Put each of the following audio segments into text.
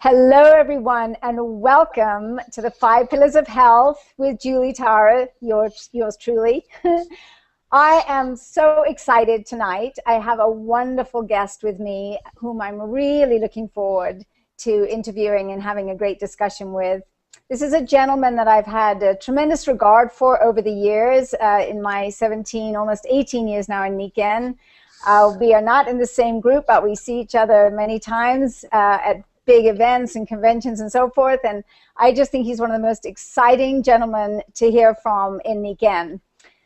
Hello, everyone, and welcome to the 5 Pillars of Health with Julie Tara, yours truly. I am so excited tonight. I have a wonderful guest with me whom I'm really looking forward to interviewing and having a great discussion with. This is a gentleman that I've had a tremendous regard for over the years in my 17, almost 18 years now in Nikken. We are not in the same group, but we see each other many times at big events and conventions and so forth, and I just think he's one of the most exciting gentlemen to hear from in Nikken.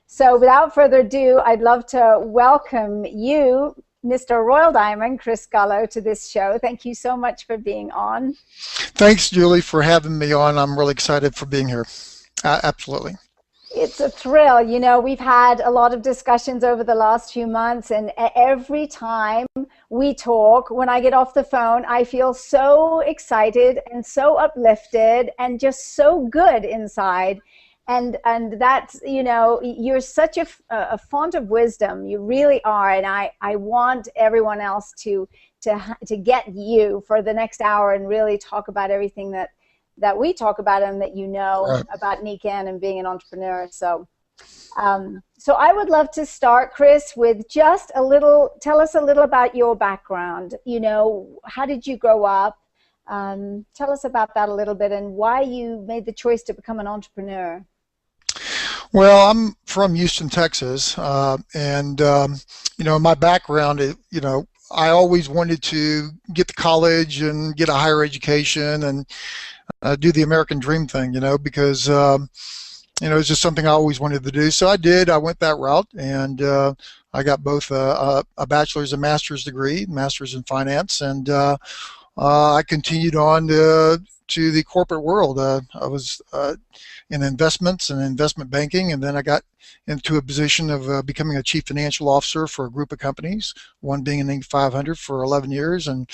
So without further ado, I'd love to welcome you, Mr. Royal Diamond, Chris Gullo, to this show. Thank you so much for being on. Thanks, Julie, for having me on. I'm really excited for being here. Absolutely. It's a thrill. You know, we've had a lot of discussions over the last few months, and every time we talk, when I get off the phone, I feel so excited and so uplifted and just so good inside. And that's, you know, you're such a font of wisdom. You really are. And I want everyone else to get you for the next hour and really talk about everything that we talk about and that you know Right. about Nikken and being an entrepreneur. So I would love to start, Chris, with just tell us a little about your background. You know, how did you grow up? Tell us about that a little bit and why you made the choice to become an entrepreneur. Well, I'm from Houston, Texas, you know, my background, I always wanted to get to college and get a higher education and do the American dream thing, you know, because it's just something I always wanted to do. So I did. I went that route, and I got both a bachelor's and master's degree, master's in finance, and I continued on to the corporate world. I was in investments and investment banking, and then I got into a position of becoming a chief financial officer for a group of companies, one being an Inc. 500 for 11 years, and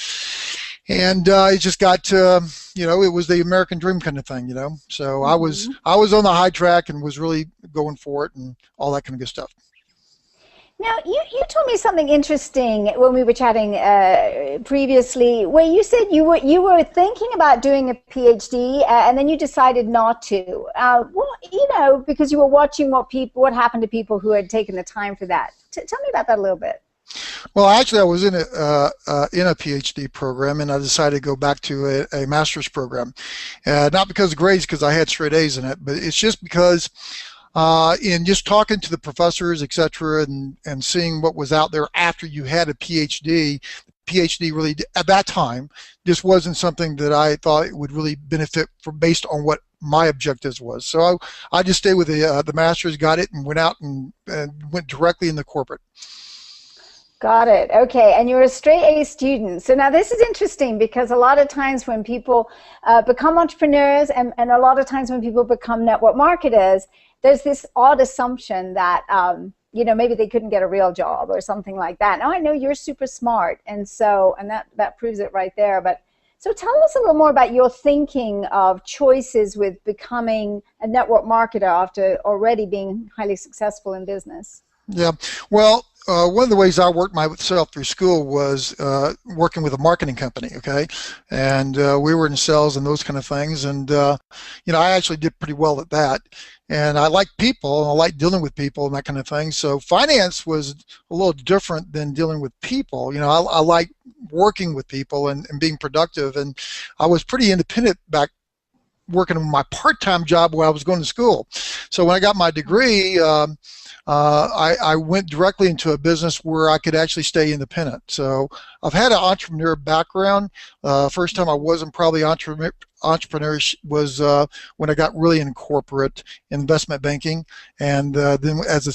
it just got to, it was the American dream kind of thing, you know. So Mm-hmm. I was on the high track and was really going for it and all that kind of good stuff. Now, you told me something interesting when we were chatting previously, where you said you were thinking about doing a PhD and then you decided not to. Well, you know, because you were watching what happened to people who had taken the time for that. Tell me about that a little bit. Well, actually, I was in a PhD program, and I decided to go back to a master's program. Not because of grades, because I had straight A's in it, but it's just because in just talking to the professors, etc., and seeing what was out there after you had a PhD, really, at that time, just wasn't something that I thought would really benefit based on what my objectives was. So I just stayed with the master's, got it, and went out and went directly into corporate. Got it. Okay. And you're a straight A student. So now this is interesting because a lot of times when people become entrepreneurs and a lot of times when people become network marketers, there's this odd assumption that, maybe they couldn't get a real job or something like that. Now I know you're super smart, and that proves it right there. But so tell us a little more about your thinking of choices with becoming a network marketer after already being highly successful in business. Yeah. Well, one of the ways I worked myself through school was working with a marketing company, okay? And we were in sales and those kind of things. And, I actually did pretty well at that. And I like people, and I like dealing with people and that kind of thing. So finance was a little different than dealing with people. You know, I like working with people and being productive. And I was pretty independent back working on my part-time job while I was going to school. So when I got my degree, I went directly into a business where I could actually stay independent. So I've had an entrepreneur background. First time I wasn't probably entrepreneur was when I got really in corporate investment banking, and then as a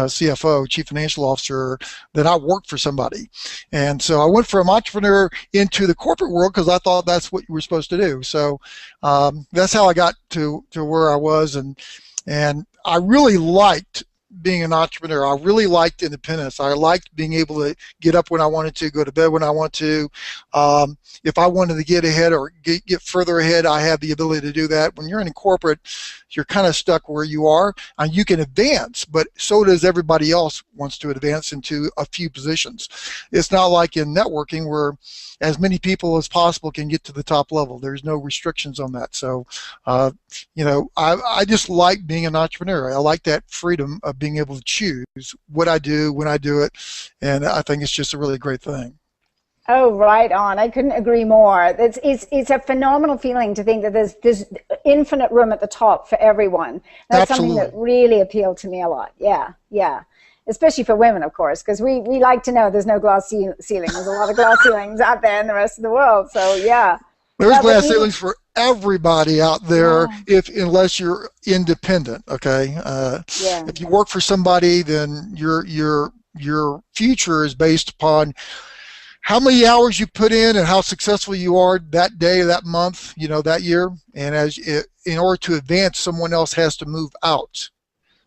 CFO, Chief Financial Officer, then I worked for somebody. And so I went from entrepreneur into the corporate world because I thought that's what you were supposed to do. So that's how I got to where I was, and I really liked being an entrepreneur. I really liked independence. I liked being able to get up when I wanted to, go to bed when I want to. If I wanted to get ahead or get further ahead, I have the ability to do that. When you're in corporate, you're kind of stuck where you are, and you can advance, but so does everybody else wants to advance into a few positions. It's not like in networking where as many people as possible can get to the top level. There's no restrictions on that. So, you know, I just like being an entrepreneur. I like that freedom of being able to choose what I do, when I do it, and I think it's just a really great thing. Oh, right on. I couldn't agree more. It's a phenomenal feeling to think that there's infinite room at the top for everyone. That's Absolutely. something that really appealed to me a lot. Yeah, yeah. Especially for women, of course, because we like to know there's no glass ceiling. There's a lot of glass ceilings out there in the rest of the world. So, yeah. There's glass ceilings for everybody out there, Yeah. unless you're independent. Okay, Yeah. if you work for somebody, then your future is based upon how many hours you put in and how successful you are that day, that month, you know, that year. And in order to advance, someone else has to move out.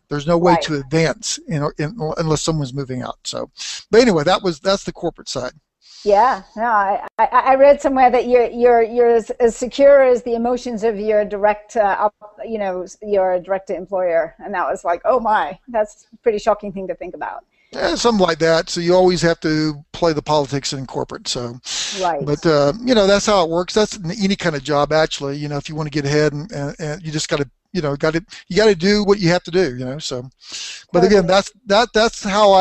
There's no way Right. to advance unless someone's moving out. So, but anyway, that's the corporate side. Yeah, no, I read somewhere that you're as secure as the emotions of your direct, your direct employer, and that was like, oh my, that's a pretty shocking thing to think about. Yeah, something like that. So you always have to play the politics in corporate. So, Right. but you know, that's how it works. That's in any kind of job, actually. You know, if you want to get ahead, and you just got to, you got to do what you have to do. You know, so. But again, Totally. that's how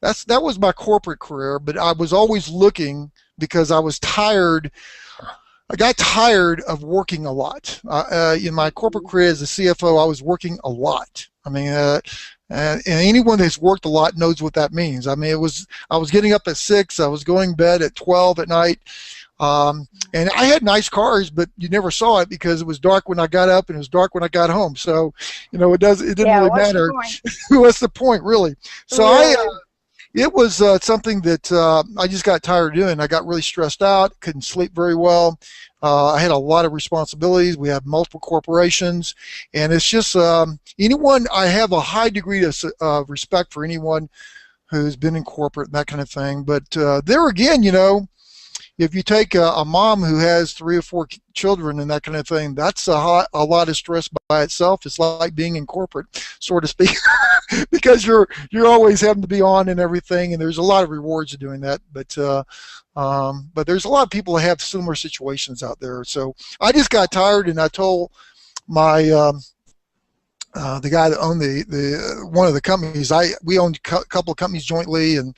that was my corporate career. But I was always looking because I was tired. I got tired of working a lot. In my corporate career as a CFO, I was working a lot. I mean, and anyone that's worked a lot knows what that means. I mean, I was getting up at 6, I was going to bed at 12 at night, and I had nice cars, but you never saw it because it was dark when I got up and it was dark when I got home. So, you know, it didn't Yeah, really what's the matter. point? What's the point, really? So Really? it was something that I just got tired of doing. I got really stressed out, couldn't sleep very well. I had a lot of responsibilities. We have multiple corporations, and it's just anyone. I have a high degree of respect for anyone who's been in corporate and that kind of thing. But there again, you know, if you take a mom who has 3 or 4 children and that kind of thing, that's a lot of stress by itself. It's like being in corporate, so to speak, because you're always having to be on and everything, and there's a lot of rewards of doing that. But there's a lot of people that have similar situations out there. So I just got tired, and I told my the guy that owned the one of the companies. We owned a couple of companies jointly, and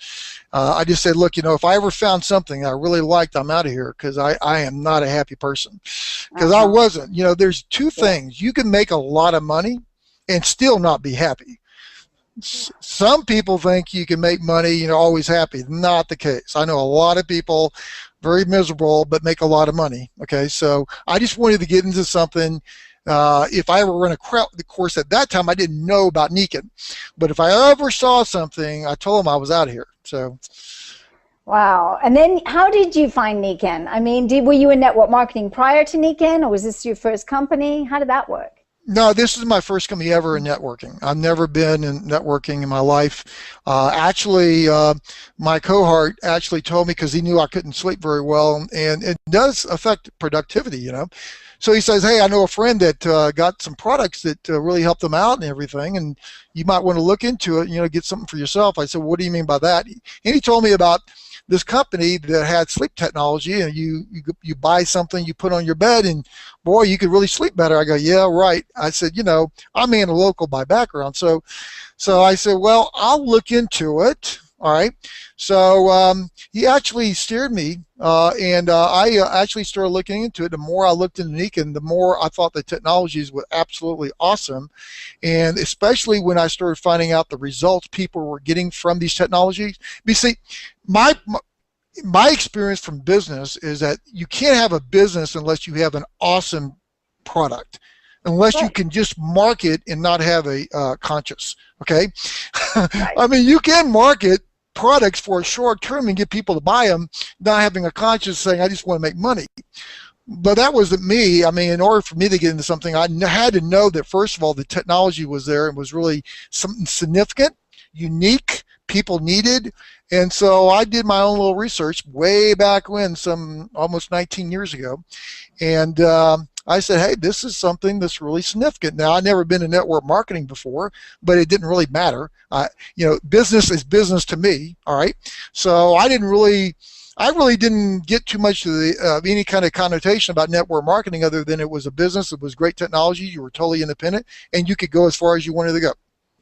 I just said, look, you know, if I ever found something I really liked, I'm out of here, because I am not a happy person, because I Uh-huh. wasn't. You know, there's two Yeah. things: you can make a lot of money and still not be happy. Some people think you can make money, you know, always happy. Not the case. I know a lot of people very miserable but make a lot of money. Okay, so I just wanted to get into something. If I ever run the course at that time, I didn't know about Nikken, but if I ever saw something, I told them I was out of here. So Wow. And then how did you find Nikken? I mean, were you in network marketing prior to Nikken, or was this your first company? How did that work? no, this is my first company ever in networking. I've never been in networking in my life. My cohort actually told me, because he knew I couldn't sleep very well, and it does affect productivity, you know. So he says, hey, I know a friend that got some products that really helped them out and everything, and you might want to look into it, you know, get something for yourself. I said, what do you mean by that? And he told me about this company that had sleep technology, and you buy something, you put on your bed, and boy, you could really sleep better. I go, yeah, right. I said, you know, I'm analytical by background, so I said, well, I'll look into it. All right. So he actually steered me, and I actually started looking into it. The more I looked into Nikken, the more I thought the technologies were absolutely awesome, and especially when I started finding out the results people were getting from these technologies. You see, my experience from business is that you can't have a business unless you have an awesome product, unless you Right. can just market and not have a conscious. Okay. Right. I mean, you can market products for a short term and get people to buy them, not having a conscience saying, I just want to make money. But that wasn't me. I mean, in order for me to get into something, I had to know that, first of all, the technology was there and was really something significant, unique, people needed. And so I did my own little research way back when, some almost 19 years ago. And I said, hey, this is something that's really significant. Now, I'd never been in network marketing before, but it didn't really matter. Business is business to me, all right? So I really didn't get too much of any kind of connotation about network marketing other than it was a business, it was great technology, you were totally independent, and you could go as far as you wanted to go.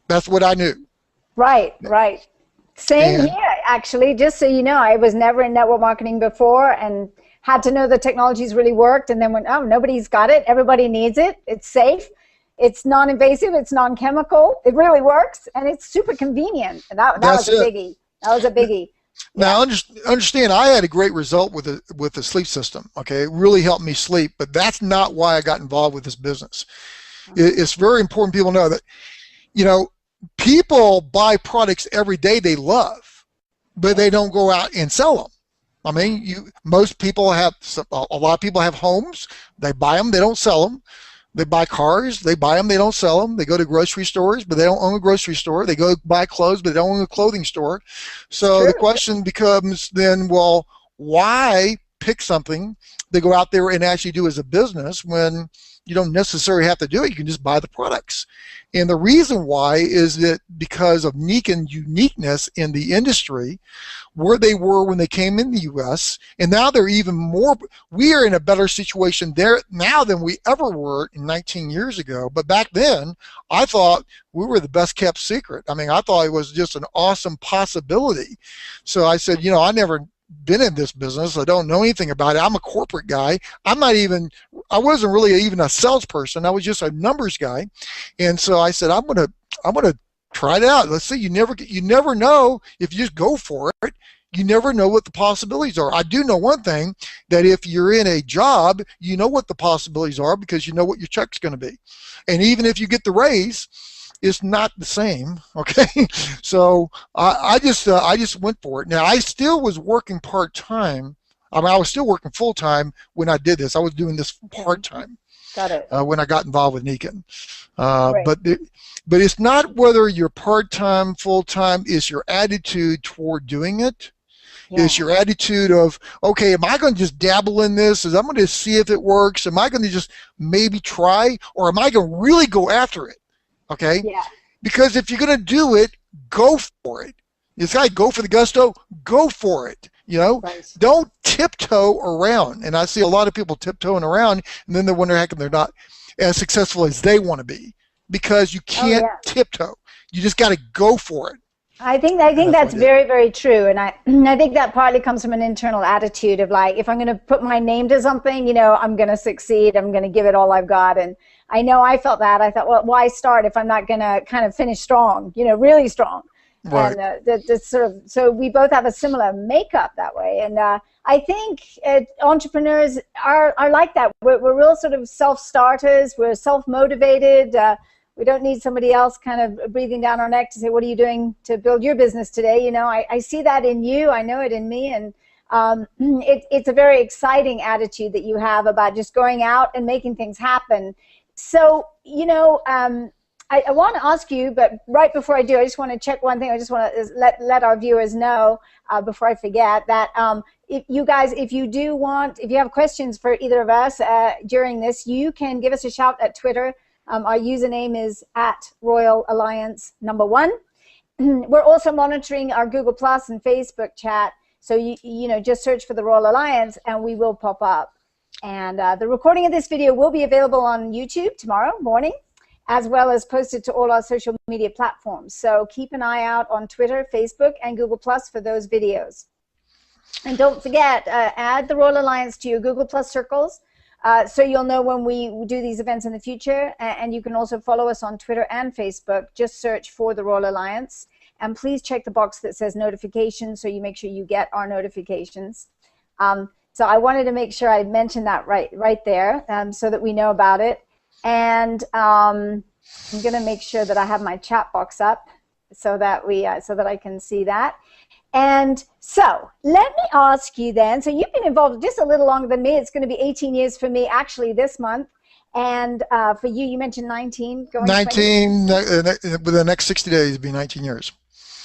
That's what I knew. Right, right. Same here, actually. Just so you know, I was never in network marketing before and had to know the technologies really worked, and then went, oh, nobody's got it, everybody needs it, it's safe, it's non-invasive, it's non-chemical, it really works, and it's super convenient. And that was a biggie. That was a biggie. Now, understand, I had a great result with the sleep system. Okay, it really helped me sleep, but that's not why I got involved with this business. It's very important people know that, people buy products every day they love, but they don't go out and sell them. I mean, most people have, a lot of people have homes, they buy them, they don't sell them. They buy cars, they buy them, they don't sell them. They go to grocery stores, but they don't own a grocery store. They go buy clothes, but they don't own a clothing store. So the question becomes then, well, why pick something to go out there and actually do as a business when you don't necessarily have to do it? You can just buy the products. And the reason why is that because of Nikken's uniqueness in the industry, where they were when they came in the U.S., and now they're even more, we are in a better situation there now than we ever were 19 years ago. But back then, I thought we were the best kept secret. I mean, I thought it was just an awesome possibility. So I said, I never been in this business. I don't know anything about it. I'm a corporate guy. I wasn't really even a salesperson. I was just a numbers guy. And so I said, I'm gonna try it out. Let's see. You never know if you just go for it. You never know what the possibilities are. I do know one thing, that if you're in a job, you know what the possibilities are because you know what your check's going to be. And even if you get the raise, it's not the same, okay? So I just went for it. Now, I still was working part-time. I mean, I was still working full-time when I did this. I was doing this part-time. Got it. When I got involved with Nikken. But it's not whether you're part-time, full-time, it's your attitude toward doing it. Yeah. It's your attitude of, okay, am I going to just dabble in this? I'm going to see if it works. Am I going to just maybe try? Or am I going to really go after it? Okay? Yeah. Because if you're going to do it, go for it. It's like go for the gusto, go for it. Right. Don't tiptoe around. And I see a lot of people tiptoeing around, and then they wonder how come they're not as successful as they want to be. Because you can't tiptoe. You just got to go for it. I think that's very, very true. And I think that partly comes from an internal attitude of like, if I'm going to put my name to something, I'm going to succeed. I'm going to give it all I've got. And I know I felt that. I thought, well, why start if I'm not going to kind of finish strong, really strong? Right. And so we both have a similar makeup that way. And I think entrepreneurs are like that. We're real sort of self-starters. We're self-motivated. We don't need somebody else kind of breathing down our neck to say, what are you doing to build your business today? I see that in you. I know it in me. And it's a very exciting attitude that you have about just going out and making things happen. So, I want to ask you, but right before I do, I just want to check one thing. I just want to let our viewers know before I forget that if you have questions for either of us during this, you can give us a shout at Twitter. Our username is @RoyalAlliance1. We're also monitoring our Google Plus and Facebook chat. So you just search for the Royal Alliance and we will pop up. And the recording of this video will be available on YouTube tomorrow morning, as well as posted to all our social media platforms. So keep an eye out on Twitter, Facebook, and Google Plus for those videos. And don't forget, add the Royal Alliance to your Google Plus circles so you'll know when we do these events in the future. And you can also follow us on Twitter and Facebook. Just search for the Royal Alliance. And please check the box that says notifications so you make sure you get our notifications. So I wanted to make sure I mentioned that right there so that we know about it. And I'm going to make sure that I have my chat box up so that I can see that. And so let me ask you then, so you've been involved just a little longer than me. It's going to be 18 years for me actually this month. And for you, you mentioned 19, going 19, within the next 60 days, it'll be 19 years.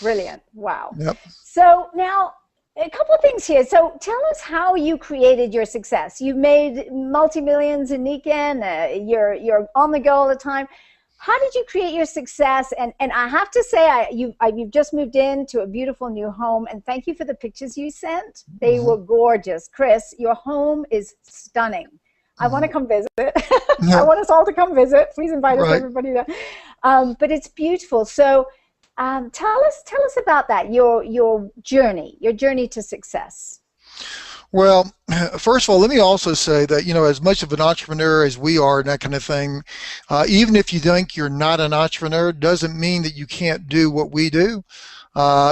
Brilliant. Wow. Yep. So now a couple of things here. So tell us how you created your success. You've made multi-millions in Nikken. You're on the go all the time. How did you create your success? And I have to say, you've just moved into a beautiful new home, and thank you for the pictures you sent. They were gorgeous. Chris, your home is stunning. I want to come visit. I want us all to come visit. Please invite us, everybody there. But it's beautiful. So tell us about that, your journey to success. Well, first of all, let me also say that, you know, as much of an entrepreneur as we are and that kind of thing, even if you think you're not an entrepreneur, doesn't mean that you can't do what we do,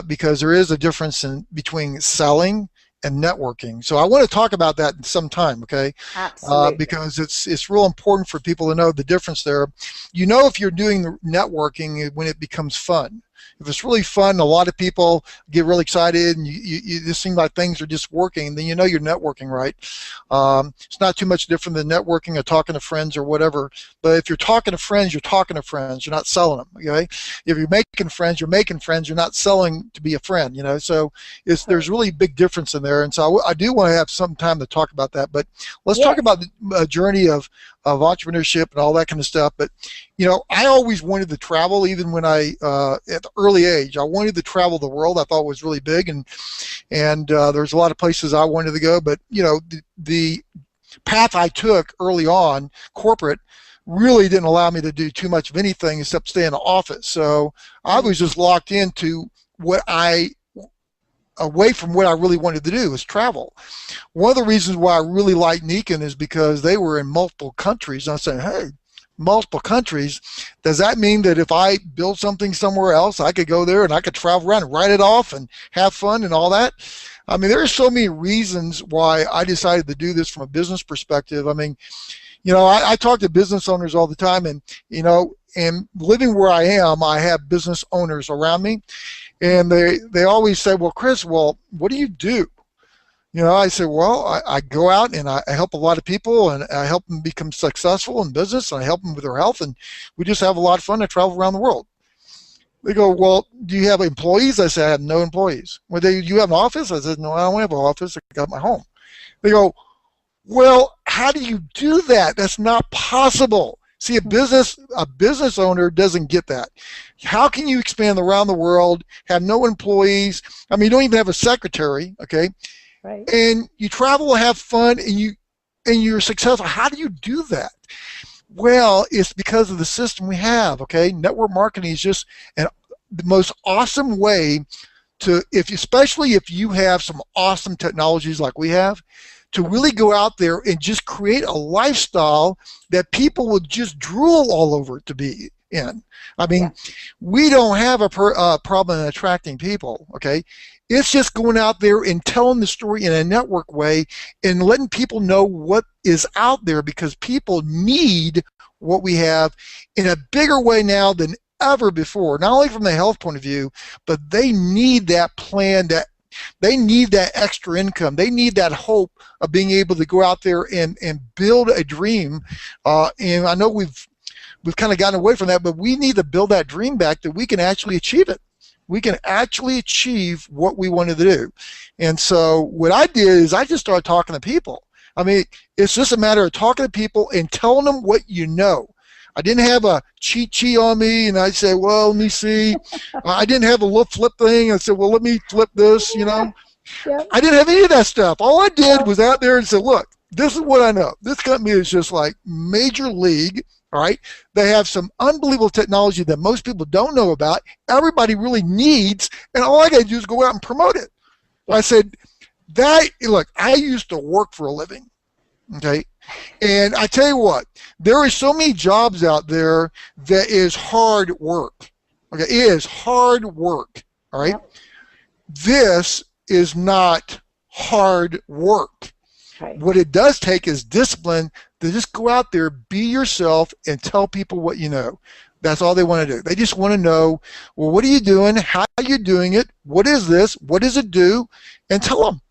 because there is a difference between selling and networking. So I want to talk about that in some time, okay? Absolutely. Because it's real important for people to know the difference there. You know, if you're doing the networking when it becomes fun. If it's really fun, a lot of people get really excited, and you just seem like things are just working, then you know you're networking, right? It's not too much different than networking or talking to friends or whatever. But if you're talking to friends, you're talking to friends. You're not selling them, okay? If you're making friends, you're making friends. You're not selling to be a friend, you know? So there's really a big difference in there. And so I do want to have some time to talk about that. But let's talk about the journey of entrepreneurship and all that kind of stuff. But, you know, I always wanted to travel, even when at the early age. I wanted to travel the world. I thought it was really big, and there's a lot of places I wanted to go. But, you know, the path I took early on, corporate, really didn't allow me to do too much of anything except stay in the office. So I was just locked into away from what I really wanted to do, was travel. One of the reasons why I really like Nikken is because they were in multiple countries. And I said, hey, multiple countries, does that mean that if I build something somewhere else, I could go there and I could travel around and write it off and have fun and all that? I mean, there are so many reasons why I decided to do this from a business perspective. I mean, you know, I talk to business owners all the time, and, you know, and living where I am, I have business owners around me. And they always say, well, Chris, well, what do you do? You know, I say, well, I go out and I help a lot of people, and I help them become successful in business, and I help them with their health, and we just have a lot of fun and travel around the world. They go, well, do you have employees? I say, I have no employees. Well, do you have an office? I said, no, I don't have an office. I got my home. They go, well, how do you do that? That's not possible. See, a business owner doesn't get that. How can you expand around the world, have no employees? I mean, you don't even have a secretary, okay? Right. And you travel, have fun, and you're successful. How do you do that? Well, it's because of the system we have, okay? Network marketing is just the most awesome way to, especially if you have some awesome technologies like we have, to really go out there and just create a lifestyle that people will just drool all over to be in. I mean, we don't have a problem in attracting people, okay? It's just going out there and telling the story in a network way and letting people know what is out there, because people need what we have in a bigger way now than ever before, not only from the health point of view, but they need that plan, that they need that extra income. They need that hope of being able to go out there and build a dream. And I know we've kind of gotten away from that, but we need to build that dream back, that we can actually achieve it. We can actually achieve what we wanted to do. And so what I did is I just started talking to people. I mean, it's just a matter of talking to people and telling them what you know. I didn't have a cheat sheet on me, and I said, well, let me see. I didn't have a little flip thing. I said, well, let me flip this, you know. Yep. I didn't have any of that stuff. All I did was out there and said, look, this is what I know. This company is just like major league, all right? They have some unbelievable technology that most people don't know about, everybody really needs, and all I got to do is go out and promote it. I said, look, I used to work for a living, okay? And I tell you what, there are so many jobs out there that is hard work. Okay, it is hard work. All right, this is not hard work. right. What it does take is discipline to just go out there, be yourself, and tell people what you know. That's all they want to do. They just want to know, well, what are you doing? How are you doing it? What is this? What does it do? And tell them.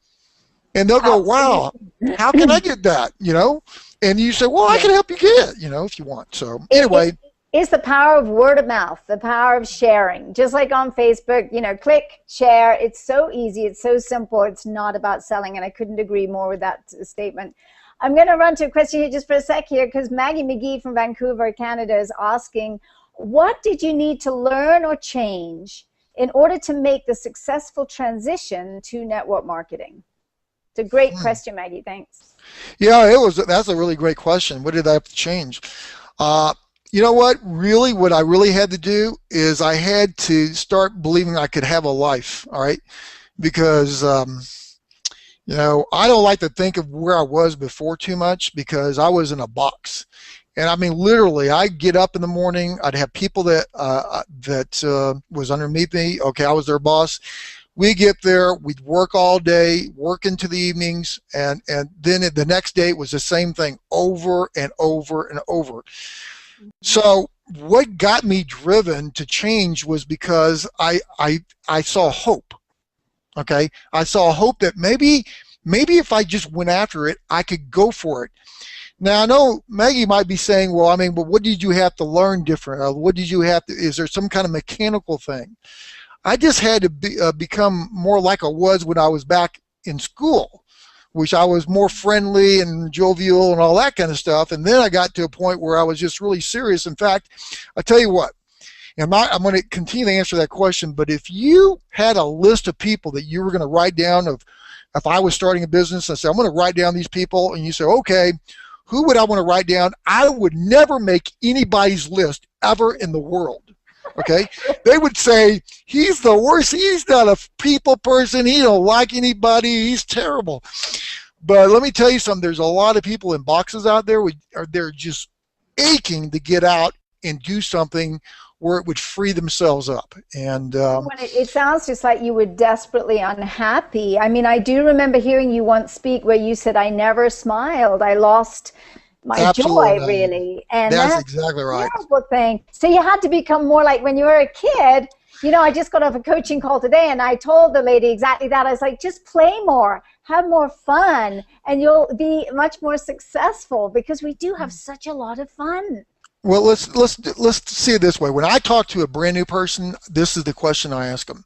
And they'll go, wow, how can I get that? You know? And you say, well, I Yeah. can help you get it, you know, if you want. So It- anyway. it's the power of word of mouth, the power of sharing. Just like on Facebook, you know, click, share. It's so easy. It's so simple. It's not about selling. And I couldn't agree more with that statement. I'm going to run to a question here just for a sec here, because Maggie McGee from Vancouver, Canada is asking, what did you need to learn or change in order to make the successful transition to network marketing? It's a great question, Maggie. Thanks. Yeah, that's a really great question. What did I have to change? You know what? Really, what I really had to do is I had to start believing I could have a life, all right? Because, you know, I don't like to think of where I was before too much because I was in a box. And I mean, literally, I'd get up in the morning, I'd have people that was underneath me. Okay, I was their boss. We get there, we'd work all day, work into the evenings, and then the next day it was the same thing over and over and over. So what got me driven to change was because I saw hope. Okay, I saw hope that maybe if I just went after it, I could go for it. Now I know Maggie might be saying, well, I mean, but what did you have to learn different? What did you have to? Is there some kind of mechanical thing? I just had to become more like I was when I was back in school, which I was more friendly and jovial and all that kind of stuff. And then I got to a point where I was just really serious. In fact, I tell you what, and I'm going to continue to answer that question, but if you had a list of people that you were going to write down of, if I was starting a business, I said, I'm going to write down these people, and you say, okay, who would I want to write down? I would never make anybody's list ever in the world. Okay, they would say he's the worst. He's not a people person. He don't like anybody. He's terrible. But let me tell you something. There's a lot of people in boxes out there. They're just aching to get out and do something where it would free themselves up. And it sounds just like you were desperately unhappy. I mean, I do remember hearing you once speak where you said, I never smiled. I lost my joy, really. And that's exactly right. A terrible thing. So you had to become more like when you were a kid. You know, I just got off a coaching call today, and I told the lady exactly that. I was like, just play more, have more fun, and you'll be much more successful, because we do have such a lot of fun. Well, let's see it this way. When I talk to a brand new person, this is the question I ask them.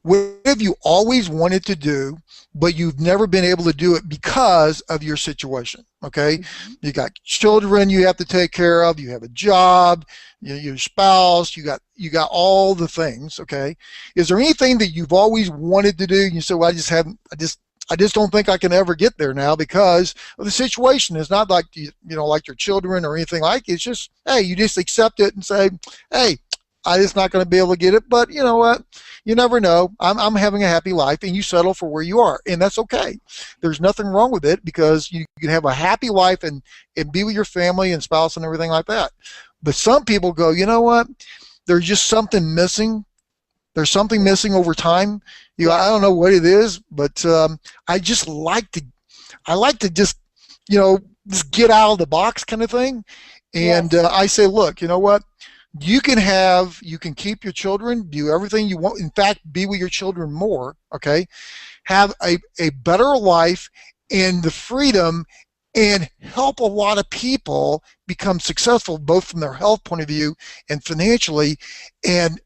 What have you always wanted to do, but you've never been able to do it because of your situation? Okay, you got children you have to take care of, you have a job, your spouse, you got all the things. Okay, is there anything that you've always wanted to do and you say, well, I just don't think I can ever get there now because of the situation. It's not like like your children or anything like it. It's just, hey, you just accept it and say, hey, I'm just not going to be able to get it, but you know what? You never know. I'm having a happy life, and you settle for where you are, and that's okay. There's nothing wrong with it, because you can have a happy life and be with your family and spouse and everything like that. But some people go, you know what? There's just something missing. There's something missing over time. I don't know what it is, but I like to just get out of the box kind of thing. And I say, look, you know what? You can keep your children, do everything you want. In fact, be with your children more, okay? Have a better life and the freedom, and help a lot of people become successful, both from their health point of view and financially, and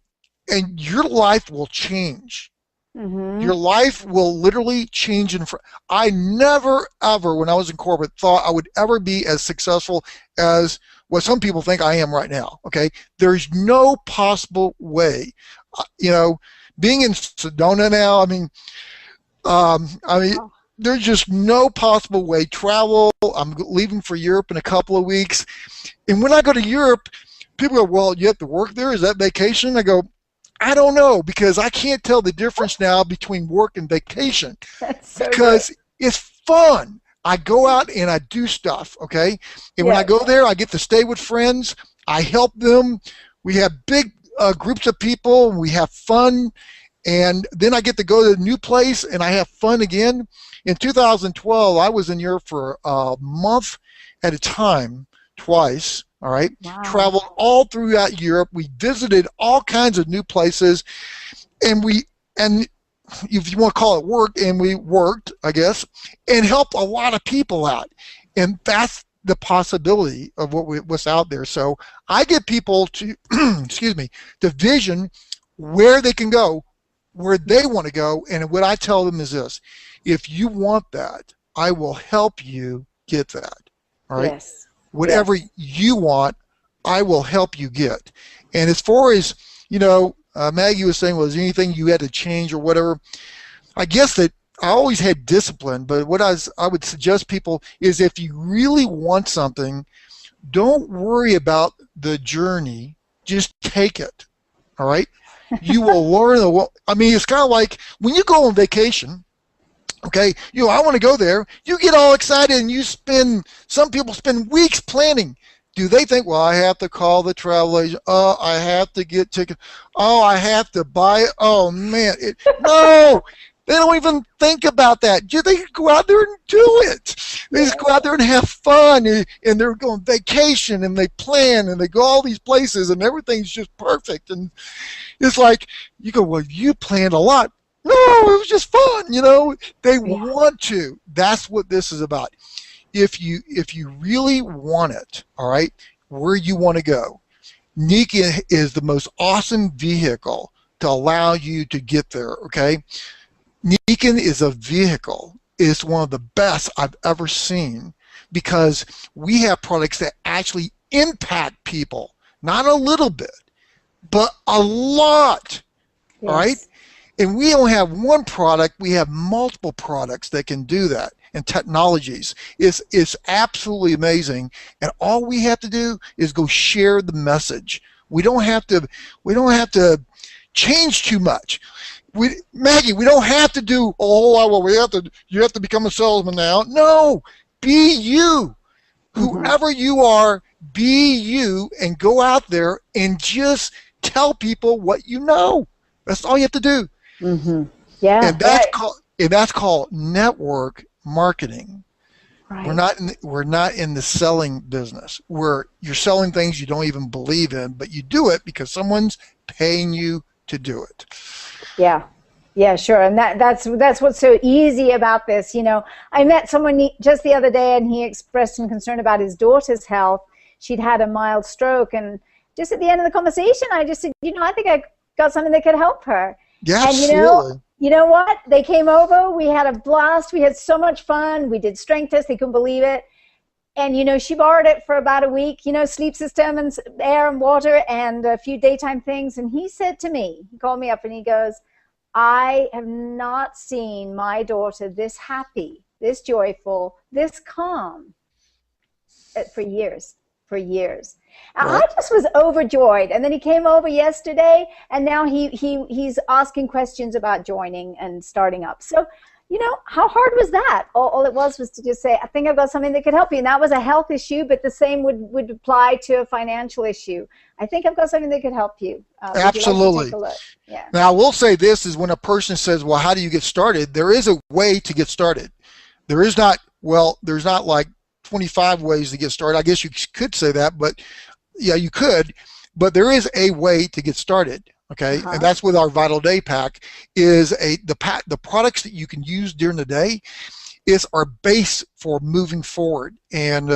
your life will change. Your life will literally change. I never, ever, when I was in corporate, thought I would ever be as successful as what some people think I am right now. Okay, there's no possible way. Being in Sedona now, there's just no possible way. Travel. I'm leaving for Europe in a couple of weeks, and when I go to Europe, people go, "Well, you have to work there. Is that vacation?" I go, I don't know, because I can't tell the difference now between work and vacation. That's so because good. It's fun. I go out and I do stuff, okay? And when I go there, I get to stay with friends. I help them. We have big groups of people. We have fun. And then I get to go to a new place and I have fun again. in 2012, I was in Europe for a month at a time, twice. All right, Wow. traveled all throughout Europe. We visited all kinds of new places, and if you want to call it work, and we worked, I guess, and helped a lot of people out. And that's the possibility of what's out there. So I get people to, excuse me, to vision where they can go, where they want to go. And what I tell them is this: if you want that, I will help you get that. All right. Yes. Whatever Yes. you want, I will help you get. And as far as, Maggie was saying, was there anything you had to change or whatever? I guess that I always had discipline, but what I would suggest people is if you really want something, don't worry about the journey. Just take it. All right? You will learn. I mean, it's kind of like when you go on vacation. Okay, I want to go there. You get all excited and some people spend weeks planning. Do they think, well, I have to call the travel agent. Oh, I have to get tickets. Oh, I have to buy it. Oh, man. No, they don't even think about that. They go out there and do it. They just go out there and have fun. And they're going vacation and they plan and they go all these places and everything's just perfect. And it's like, you go, well, you planned a lot. No, it was just fun, They want to. That's what this is about. If you really want it, all right, where you want to go, Nikken is the most awesome vehicle to allow you to get there, okay? Nikken is a vehicle. It's one of the best I've ever seen because we have products that actually impact people, not a little bit, but a lot, Yes. all right? And we don't have one product, we have multiple products that can do that, and technologies. It's absolutely amazing. And all we have to do is go share the message. We don't have to change too much. Maggie, we don't have to do, oh, well, you have to become a salesman now. No, be you. Whoever you are, be you, and go out there and just tell people what you know. That's all you have to do. Yeah, and that's called network marketing. right. We're not in the selling business where you're selling things you don't even believe in, but you do it because someone's paying you to do it. Yeah, sure. And that's what's so easy about this. I met someone just the other day, and he expressed some concern about his daughter's health. She'd had a mild stroke, and just at the end of the conversation, I just said, I think I got something that could help her. Yeah, and you know what? They came over. We had a blast. We had so much fun. We did strength tests. They couldn't believe it. And, she borrowed it for about a week, sleep system and air and water and a few daytime things. And he said to me, he called me up and he goes, I have not seen my daughter this happy, this joyful, this calm for years. I just was overjoyed. And then he came over yesterday, and now he's asking questions about joining and starting up. So, how hard was that? All it was to just say, I think I've got something that could help you. And that was a health issue, but the same would apply to a financial issue. I think I've got something that could help you. Absolutely. Take a look? Yeah. Now, I will say this is when a person says, well, how do you get started? There is a way to get started. There's not like 25 ways to get started. I guess you could say that, but yeah, you could, but there is a way to get started. Okay. And that's with our Vital Day Pack is the products that you can use during the day is our base for moving forward. And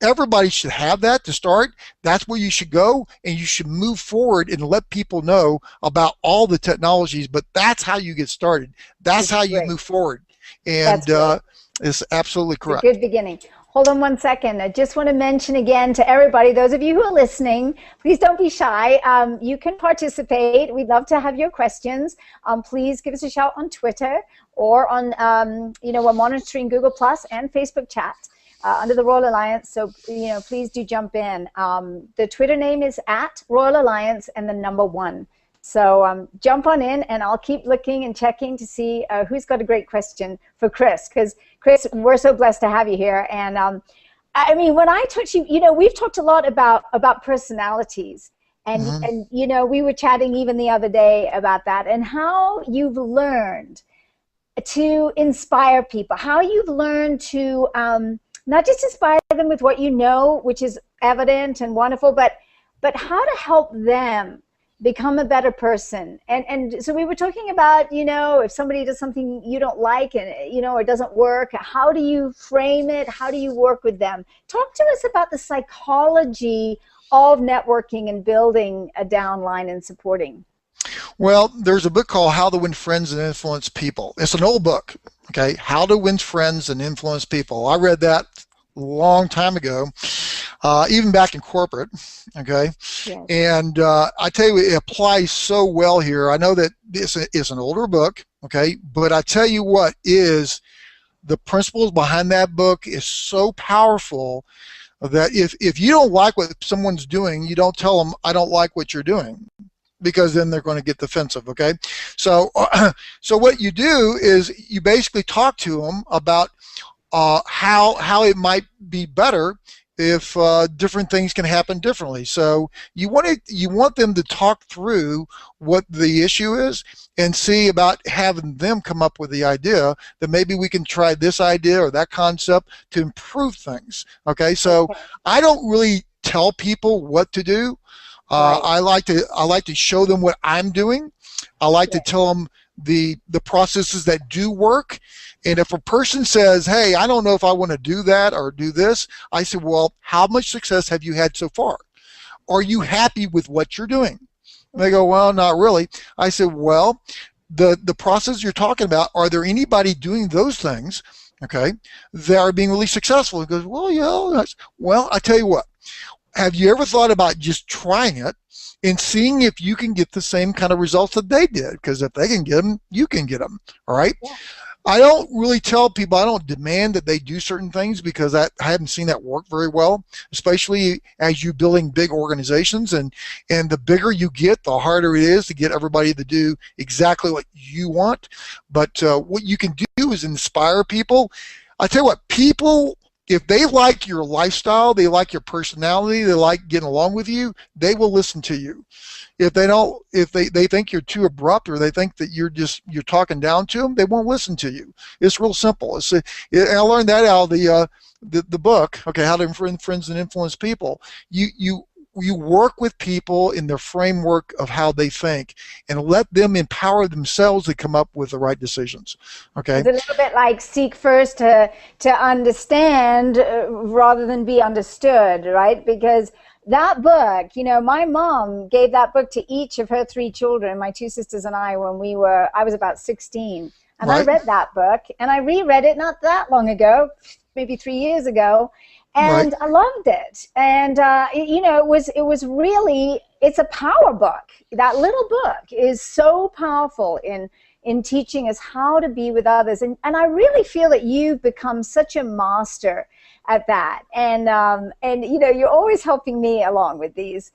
everybody should have that to start. That's where you should go, and you should move forward and let people know about all the technologies, but that's how you get started. That's how you move forward. And it's absolutely correct. It's a good beginning. Hold on one second. I just want to mention again to everybody, those of you who are listening, please don't be shy. You can participate. We'd love to have your questions. Please give us a shout on Twitter or on, we're monitoring Google Plus and Facebook chat under the Royal Alliance. So, please do jump in. The Twitter name is @RoyalAlliance and the number 1. So jump on in, and I'll keep looking and checking to see who's got a great question for Chris. Because, Chris, we're so blessed to have you here. And, when I touch you, we've talked a lot about personalities. And we were chatting even the other day about that and how you've learned to inspire people, how you've learned to not just inspire them with what you know, which is evident and wonderful, but how to help them become a better person. And so we were talking about, if somebody does something you don't like and, or it doesn't work, how do you frame it? How do you work with them? Talk to us about the psychology of networking and building a downline and supporting. Well, there's a book called How to Win Friends and Influence People. It's an old book, okay? How to Win Friends and Influence People. I read that a long time ago, even back in corporate, okay? Yes. And I tell you, it applies so well here. I know that this is an older book, okay? But I tell you what, is the principles behind that book is so powerful that if you don't like what someone's doing, you don't tell them, I don't like what you're doing, because then they're going to get defensive, okay? So so what you do is you basically talk to them about how it might be better if different things can happen differently. So you want them to talk through what the issue is and see about having them come up with the idea that maybe we can try this idea or that concept to improve things, okay? So I don't really tell people what to do. Right. I like to show them what I'm doing. I like to tell them the processes that do work. And if a person says, hey, I don't know if I want to do that or do this, I say, well, how much success have you had so far? Are you happy with what you're doing? And they go, well, not really. I said, well, the process you're talking about, are there anybody doing those things, okay, that are being really successful? He goes, well, yeah. Well, I tell you what. Have you ever thought about just trying it and seeing if you can get the same kind of results that they did? Because if they can get them, you can get them, all right? Yeah. I don't really tell people, I don't demand that they do certain things, because I haven't seen that work very well, especially as you're building big organizations. And the bigger you get, the harder it is to get everybody to do exactly what you want. But what you can do is inspire people. I tell you what, people, if they like your lifestyle, they like your personality, they like getting along with you, they will listen to you. If they don't, if they think you're too abrupt, or they think that you're talking down to them, they won't listen to you. It's real simple. I learned that out of the book, okay, How to Win Friends and Influence People. You work with people in their framework of how they think, and let them empower themselves to come up with the right decisions. Okay. It's a little bit like seek first to understand rather than be understood, right? Because that book, my mom gave that book to each of her 3 children, my 2 sisters and I, when I was about 16. And right. I read that book, and I reread it not that long ago, maybe 3 years ago. And right. I loved it. And, it was really, it's a power book. That little book is so powerful in teaching us how to be with others. And I really feel that you've become such a master at that. And you're always helping me along with these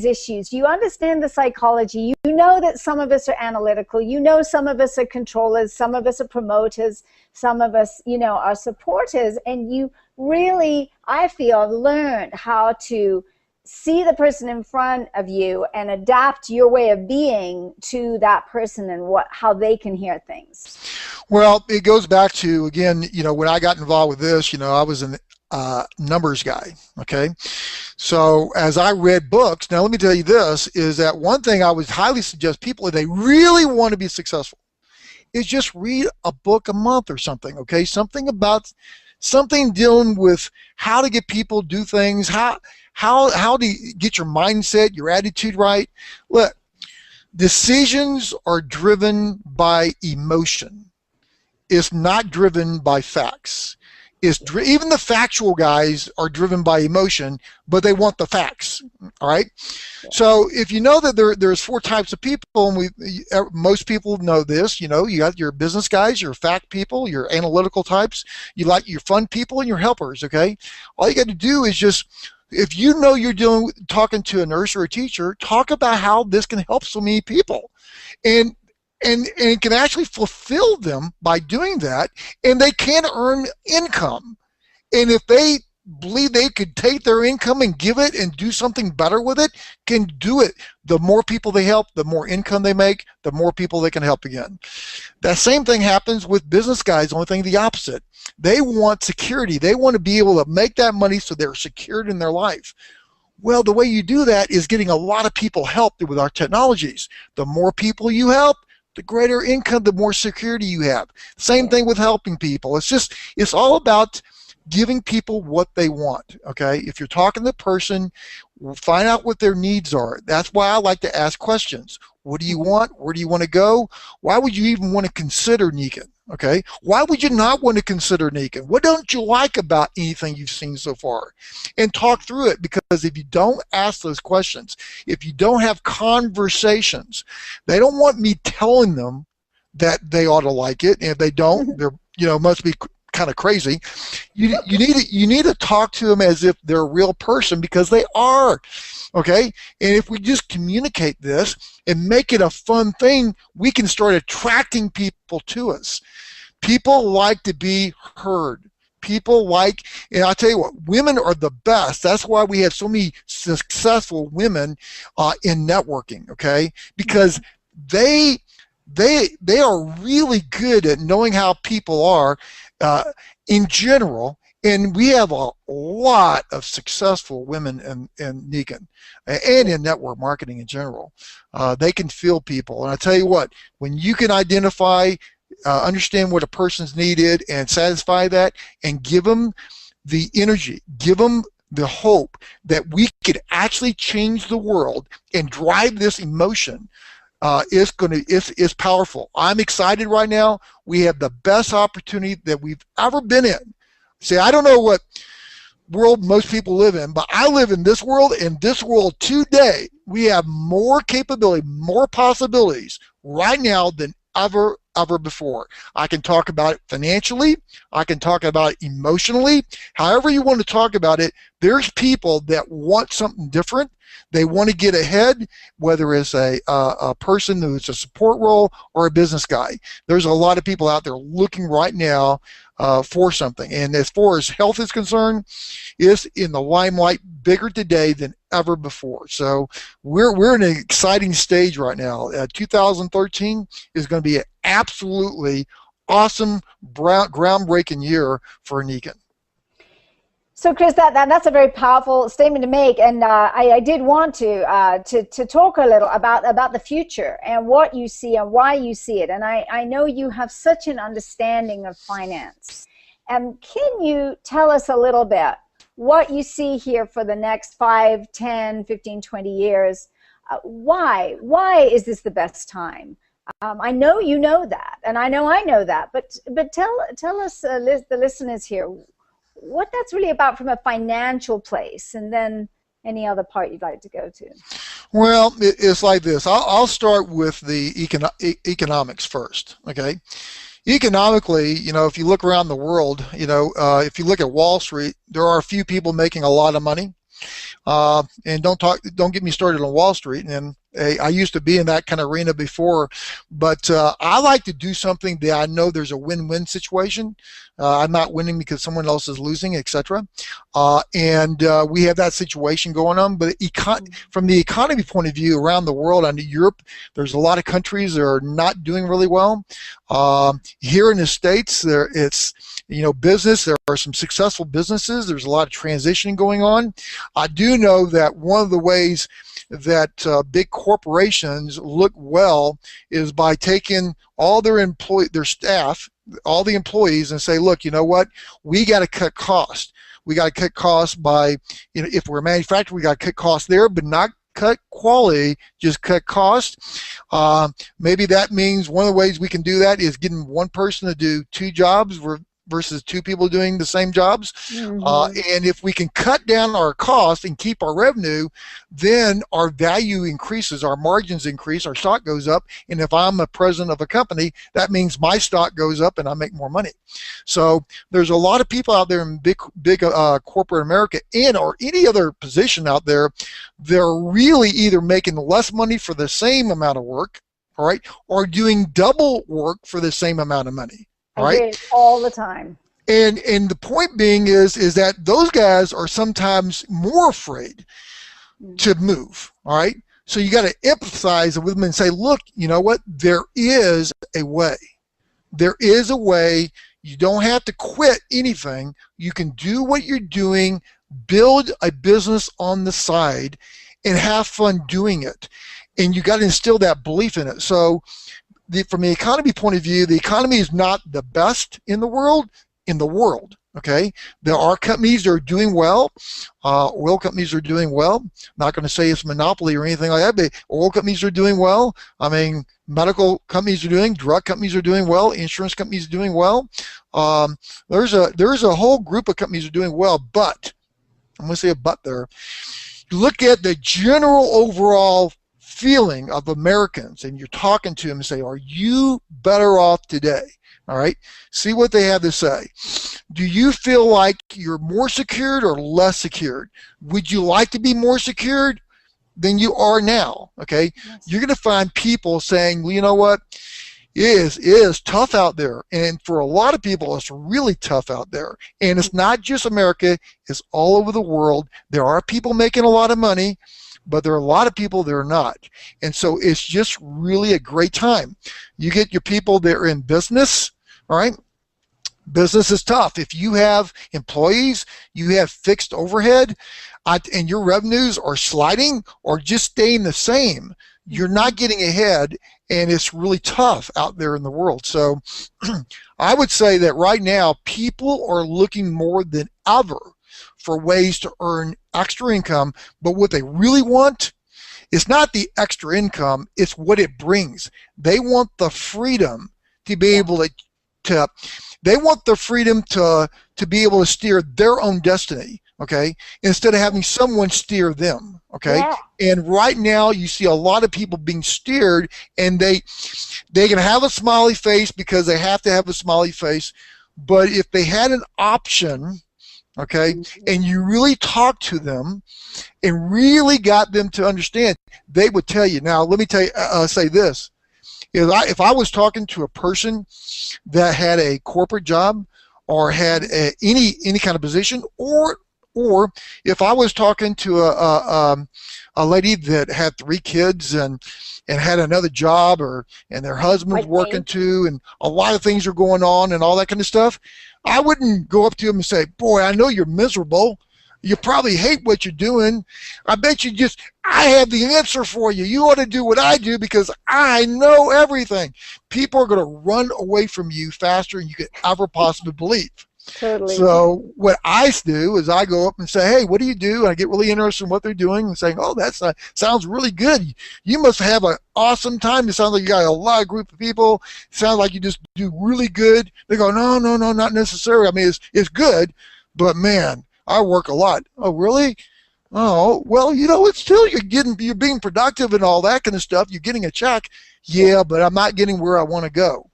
issues. You understand the psychology. You know that some of us are analytical. Some of us are controllers. Some of us are promoters. Some of us, are supporters. And you really, I feel, learned how to see the person in front of you and adapt your way of being to that person and how they can hear things. Well, it goes back to, again, when I got involved with this, I was a numbers guy, okay? So as I read books, now let me tell you this, is that one thing I would highly suggest people, if they really want to be successful, is just read a book a month or something, okay? Something dealing with how to get people to do things, how to get your mindset, your attitude right. Look, decisions are driven by emotion. It's not driven by facts. Even the factual guys are driven by emotion, but they want the facts, all right? Yeah. So if you know that there's 4 types of people, and most people know this, you got your business guys, your fact people, your analytical types, you like your fun people, and your helpers, okay? All you got to do is just, if you know you're talking to a nurse or a teacher, talk about how this can help so many people. And it can actually fulfill them by doing that, and they can earn income. And if they believe they could take their income and give it and do something better with it can do it. The more people they help, the more income they make, the more people they can help again. That same thing happens with business guys, only thing the opposite. They want security. They want to be able to make that money so they're secured in their life. Well, the way you do that is getting a lot of people helped with our technologies. The more people you help, the greater income, the more security you have. Same thing with helping people. It's all about giving people what they want, okay? If you're talking to the person, find out what their needs are. That's why I like to ask questions. What do you want? Where do you want to go? Why would you even want to consider Nikken? Okay, why would you not want to consider Nikken? What don't you like about anything you've seen so far? And talk through it, because if you don't ask those questions, if you don't have conversations, they don't want me telling them that they ought to like it, and if they don't, they're, must be kind of crazy. You need to talk to them as if they're a real person, because they are. Okay, and if we just communicate this and make it a fun thing, we can start attracting people to us. People like to be heard. People like, and I'll tell you what, women are the best. That's why we have so many successful women in networking. Okay, because they are really good at knowing how people are in general. And we have a lot of successful women in Nikken and in network marketing in general. They can feel people. And I tell you what, when you can identify, understand what a person's needed and satisfy that, and give them the energy, give them the hope that we could actually change the world and drive this emotion, it's powerful. I'm excited right now. We have the best opportunity that we've ever been in. See, I don't know what world most people live in, but I live in this world. In this world today, we have more capability, more possibilities right now than ever before. I can talk about it financially. I can talk about it emotionally. However you want to talk about it, there's people that want something different. They want to get ahead, whether it's a person who's a support role or a business guy. There's a lot of people out there looking right now for something. And as far as health is concerned, it's in the limelight bigger today than ever before. So we're in an exciting stage right now. 2013 is going to be an absolutely awesome, groundbreaking year for Nikken. So, Chris, that's a very powerful statement to make, and I did want to talk a little about the future and what you see and why you see it. And I know you have such an understanding of finance. And can you tell us a little bit what you see here for the next 5, 10, 15, 20 years? Why is this the best time? I know you know that, and I know that, but tell us, the listeners here, what that's really about from a financial place, and then any other part you'd like to go to. Well, it's like this. I'll start with the economics first. Okay, economically, if you look around the world, if you look at Wall Street, there are a few people making a lot of money. And don't get me started on Wall Street. And I used to be in that kind of arena before, but I like to do something that I know there's a win-win situation. I'm not winning because someone else is losing, etc. And we have that situation going on. But from the economy point of view, around the world, and Europe, there's a lot of countries that are not doing really well. Here in the States, it's business. There are some successful businesses. There's a lot of transition going on. I do know that one of the ways that big corporations look well is by taking all their staff, all the employees, and say, look, you know what? We got to cut costs. We got to cut costs by, if we're a manufacturer, we got to cut costs there, but not cut quality, just cut costs. Maybe that means one of the ways we can do that is getting one person to do 2 jobs versus 2 people doing the same jobs. Mm-hmm. And if we can cut down our costs and keep our revenue, then our value increases, our margins increase, our stock goes up. And if I'm a president of a company, that means my stock goes up and I make more money. So there's a lot of people out there in big corporate America or any other position out there, they're really either making less money for the same amount of work, all right, or doing double work for the same amount of money. I hear it all the time. And the point being is that those guys are sometimes more afraid to move. All right. So you got to empathize with them and say, look, you know what? There is a way. There is a way. You don't have to quit anything. You can do what you're doing, build a business on the side, and have fun doing it. And you got to instill that belief in it. So from the economy point of view, the economy is not the best in the world, okay? There are companies that are doing well. Oil companies are doing well. Not going to say it's monopoly or anything like that, but oil companies are doing well. I mean, medical companies are doing, drug companies are doing well, insurance companies are doing well. There's a whole group of companies that are doing well, but I'm going to say a but there. Look at the general overall feeling of Americans, and you're talking to them and say, are you better off today? All right, see what they have to say. Do you feel like you're more secured or less secured? Would you like to be more secured than you are now? Okay, yes. You're going to find people saying, well, you know what, it is tough out there, and for a lot of people it's really tough out there. And it's not just America, it's all over the world. There are people making a lot of money, but there are a lot of people that are not. And so it's just really a great time. You get your people that are in business, all right? Business is tough. If you have employees, you have fixed overhead, and your revenues are sliding or just staying the same, you're not getting ahead, and it's really tough out there in the world. So I would say that right now, people are looking more than ever for ways to earn extra income, but what they really want is not the extra income, it's what it brings. They want the freedom to be able to they want the freedom to be able to steer their own destiny, okay, instead of having someone steer them, okay? Yeah. And right now you see a lot of people being steered, and they can have a smiley face because they have to have a smiley face, but if they had an option, okay, and you really talked to them and really got them to understand, they would tell you. Now, let me tell you, say this. If I was talking to a person that had a corporate job or had any kind of position, or if I was talking to a lady that had 3 kids and had another job, and their husband was working too, and a lot of things are going on and all that kind of stuff, I wouldn't go up to him and say, boy, I know you're miserable. You probably hate what you're doing. I bet I have the answer for you. You ought to do what I do because I know everything. People are going to run away from you faster than you could ever possibly believe. Totally. So what I do is I go up and say, hey, what do you do? And I get really interested in what they're doing and saying, oh, that sounds really good. You must have an awesome time. It sounds like you got a lot of group of people. It sounds like you just do really good. They go, no, not necessarily. I mean, it's good, but man, I work a lot. Oh, really? Oh, well, it's still you're being productive and all that kind of stuff. You're getting a check. Yeah, but I'm not getting where I want to go.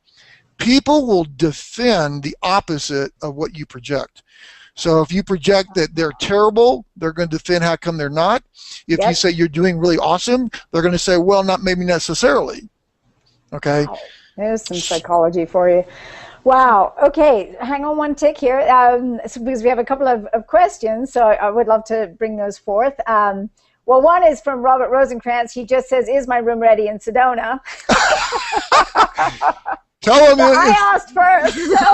People will defend the opposite of what you project. So if you project that they're terrible, they're going to defend how come they're not. If you say you're doing really awesome, they're going to say, well, not maybe necessarily. Okay? Wow. There's some psychology for you. Wow. Okay. Hang on one tick here, because we have a couple of questions, so I would love to bring those forth. Well, one is from Robert Rosenkrantz. He just says, is my room ready in Sedona? Tell him. I asked first. So.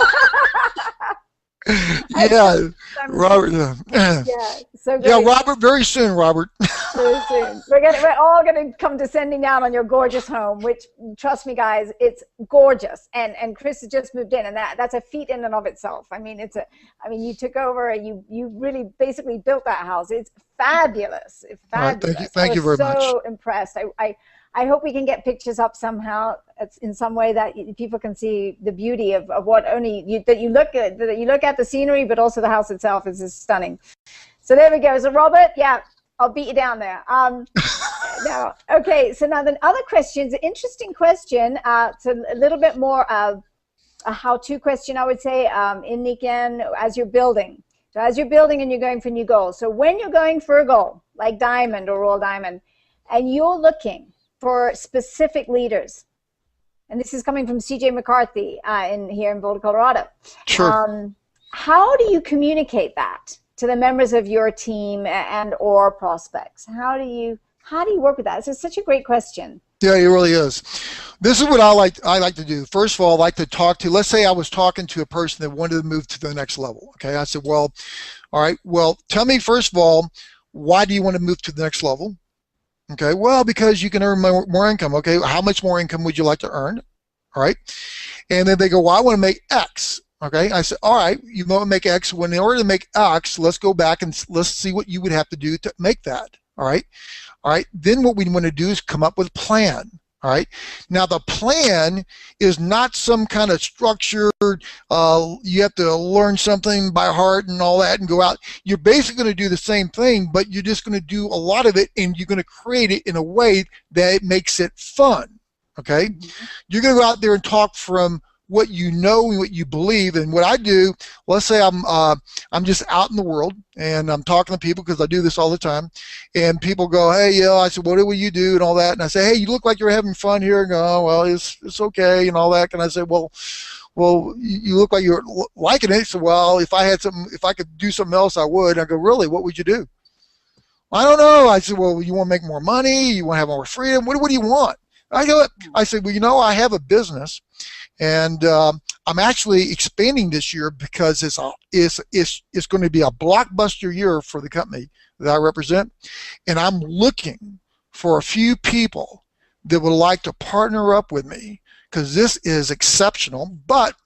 Yeah, Robert. Yeah, Robert. Very soon, Robert. Very soon. We're all gonna come descending down on your gorgeous home. Which, trust me, guys, it's gorgeous. And Chris has just moved in, and that's a feat in and of itself. I mean, you took over, and you really basically built that house. It's fabulous. It's fabulous. Right, thank you very much. I'm so impressed. I hope we can get pictures up somehow. It's in some way that people can see the beauty of what that you look at the scenery, but also the house itself is just stunning. So there we go. So Robert, yeah, I'll beat you down there. Now, okay. So now the other question is an interesting question. It's a little bit more of a how-to question, I would say, in Nikken as you're building. So as you're building and you're going for new goals. So when you're going for a goal like Diamond or Royal Diamond, and you're looking for specific leaders, and this is coming from C.J. McCarthy here in Boulder, Colorado. Sure. How do you communicate that to the members of your team and or prospects? How do you work with that? This is such a great question. Yeah, it really is. This is what I like to do. First of all, I like to talk to, let's say I was talking to a person that wanted to move to the next level. Okay. I said, well, all right, well, tell me first of all, why do you want to move to the next level? Okay. Well, because you can earn more income. Okay. How much more income would you like to earn? All right. And then they go, well, I want to make X. Okay. I said, all right, you want to make X. When in order to make X, let's go back and let's see what you would have to do to make that. All right. All right. Then what we want to do is come up with a plan. All right. Now the plan is not some kind of structured, you have to learn something by heart and all that and go out. You're basically going to do the same thing, but you're just going to do a lot of it and you're going to create it in a way that it makes it fun. Okay. You're going to go out there and talk from what you know and what you believe. And what I do, let's say I'm just out in the world and I'm talking to people, because I do this all the time, and people go, hey, yeah, I said, what do you do and all that? And I say, hey, you look like you're having fun here. And go, oh, well, it's okay and all that. And I say, well, you look like you're liking it. So, well, if I could do something else, I would. I go, really? What would you do? I don't know. I said, well, you want to make more money? You want to have more freedom? What do you want? I said, well, I have a business, and I'm actually expanding this year because it's going to be a blockbuster year for the company that I represent, and I'm looking for a few people that would like to partner up with me, because this is exceptional. But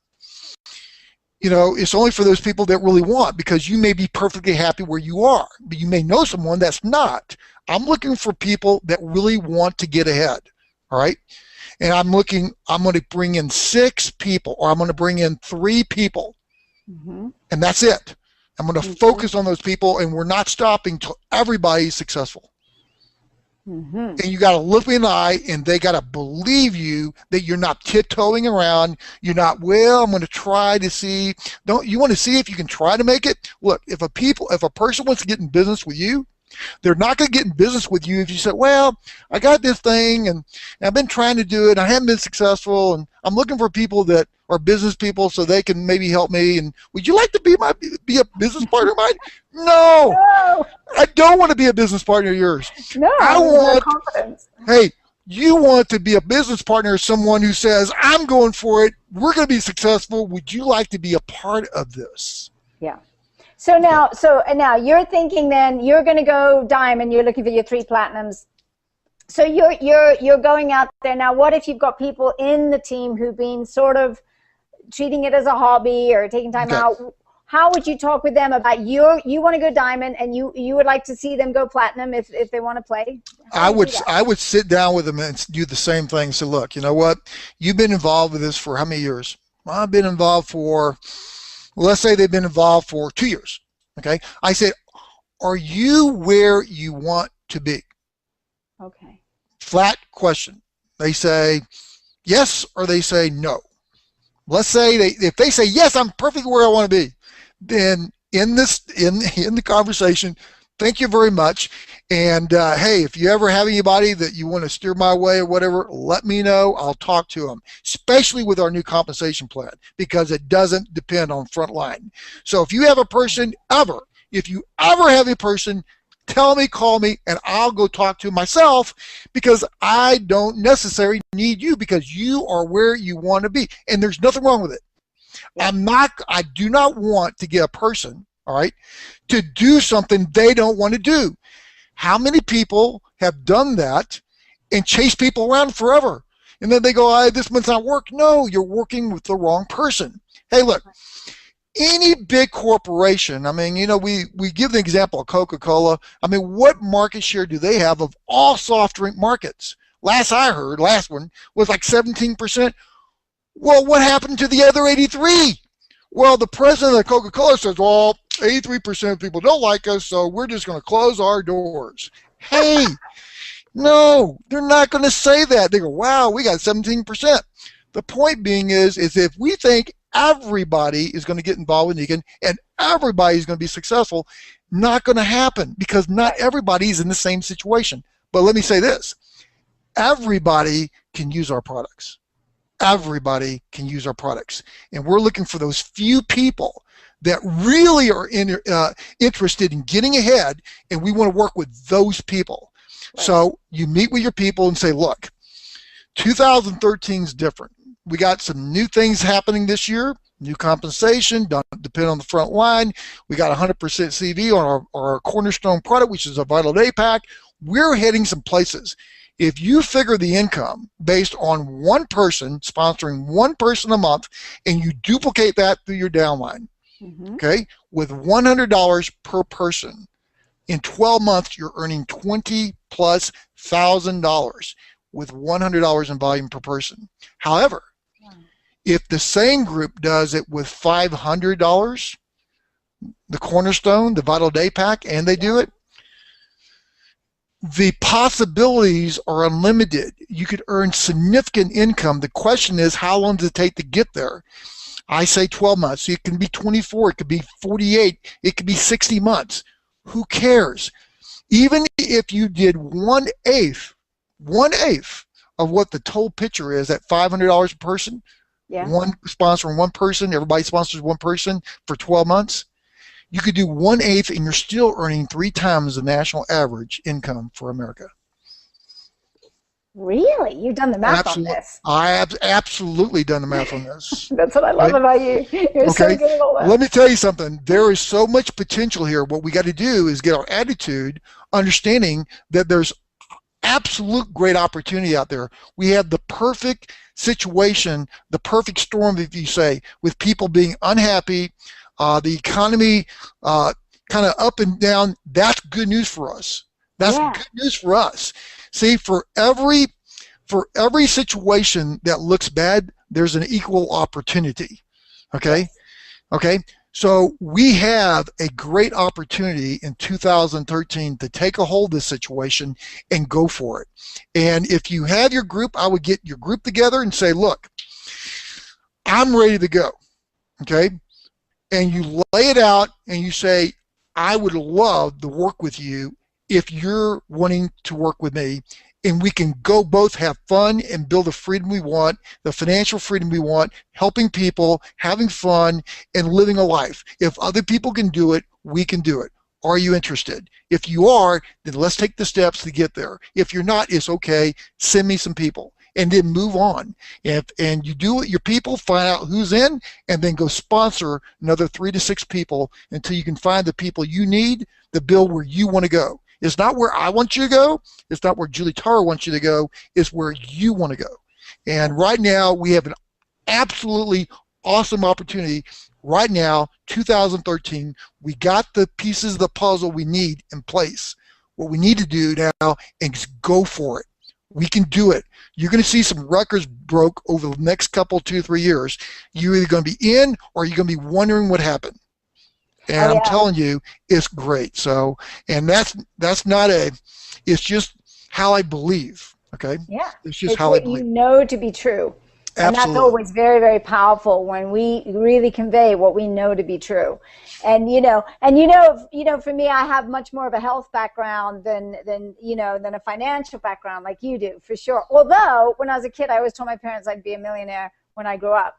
it's only for those people that really want, because you may be perfectly happy where you are, but you may know someone that's not. I'm looking for people that really want to get ahead. All right. And I'm going to bring in 6 people, or I'm going to bring in 3 people. And that's it. I'm going to focus on those people, and we're not stopping till everybody's successful. And you got to look me in the eye, and they got to believe you that you're not tiptoeing around. You're not, well, I'm going to try to see. You want to see if you can try to make it? Look, if a person wants to get in business with you, they're not going to get in business with you if you say, well, I got this thing and I've been trying to do it. I haven't been successful, and I'm looking for people that are business people so they can maybe help me. And would you like to be a business partner of mine? No, I don't want to be a business partner of yours. No, I want confidence. Hey, you want to be a business partner of someone who says, I'm going for it. We're going to be successful. Would you like to be a part of this? Yeah. So now you're thinking, then you're going to go diamond. You're looking for your 3 platinums. So you're going out there now. What if you've got people in the team who've been sort of treating it as a hobby or taking time out? How would you talk with them about you want to go diamond, and you would like to see them go platinum if they want to play? I would sit down with them and do the same thing. So look, you know what? You've been involved with this for how many years? I've been involved for, let's say they've been involved for 2 years. Okay. I said, are you where you want to be? Okay. Flat question. They say yes, or they say no. Let's say if they say yes, I'm perfectly where I want to be, then in the conversation, thank you very much. And hey, if you ever have anybody that you want to steer my way or whatever, let me know. I'll talk to them, especially with our new compensation plan, because it doesn't depend on frontline. So if you have a person if you ever have a person, tell me, call me, and I'll go talk to myself, because I don't necessarily need you, because you are where you want to be, and there's nothing wrong with it. I do not want to get a person, all right, to do something they don't want to do. How many people have done that and chased people around forever? And then they go, this must not work. No, you're working with the wrong person. Hey, look, any big corporation, I mean, we give the example of Coca-Cola. I mean, what market share do they have of all soft drink markets? Last I heard, last one was like 17%. Well, what happened to the other 83? Well, the president of Coca-Cola says, well, 83% of people don't like us, so we're just going to close our doors. Hey, no, they're not going to say that. They go, wow, we got 17%. The point being is if we think everybody is going to get involved with Nikken and everybody is going to be successful, not going to happen, because not everybody is in the same situation. But let me say this. Everybody can use our products. Everybody can use our products. And we're looking for those few people that really are interested in getting ahead, and we want to work with those people. Right. So you meet with your people and say, look, 2013 is different. We got some new things happening this year, new compensation, depend on the front line. We got 100% CV on our cornerstone product, which is a Vital Day Pack. We're heading some places. If you figure the income based on one person, sponsoring one person a month, and you duplicate that through your downline, okay, with $100 per person, in 12 months, you're earning $20,000+ with $100 in volume per person. However, if the same group does it with $500, the cornerstone, the Vital Day Pack, and they do it, the possibilities are unlimited. You could earn significant income. The question is, how long does it take to get there? I say 12 months. It can be 24. It could be 48. It could be 60 months. Who cares? Even if you did 1/8 of what the total picture is at $500 per person, one sponsoring one person, everybody sponsors one person for 12 months, you could do 1/8 and you're still earning 3 times the national average income for America. Really? You've done the math on this. I have absolutely done the math on this. That's what I love about you. You're so good at all that. Let me tell you something. There is so much potential here. What we got to do is get our attitude, understanding that there's absolute great opportunity out there. We have the perfect situation, the perfect storm, if you say, with people being unhappy, the economy kind of up and down. That's good news for us. That's good news for us. See, for every situation that looks bad, there's an equal opportunity. Okay? Okay? So we have a great opportunity in 2013 to take a hold of this situation and go for it. And if you have your group, I would get your group together and say, look, I'm ready to go. Okay? And you lay it out and you say, I would love to work with you if you're wanting to work with me, and we can go both have fun and build the freedom we want, the financial freedom we want, helping people, having fun, and living a life. If other people can do it, we can do it. Are you interested? If you are, then let's take the steps to get there. If you're not, it's okay. Send me some people. And then move on. And you do it, your people, find out who's in, and then go sponsor another 3 to 6 people until you can find the people you need to build where you want to go. It's not where I want you to go. It's not where Julie Tara wants you to go. It's where you want to go. And right now, we have an absolutely awesome opportunity. Right now, 2013, we got the pieces of the puzzle we need in place. What we need to do now is go for it. We can do it. You're going to see some records broke over the next couple, 2 or 3 years. You're either going to be in or you're going to be wondering what happened. And I'm telling you, it's great. So, and that's not it's just how I believe. Okay? Yeah. It's just how I believe. You know to be true. And Absolutely. that's always very, very powerful when we really convey what we know to be true. And for me, I have much more of a health background than a financial background like you do, for sure. Although when I was a kid, I always told my parents I'd be a millionaire when I grew up.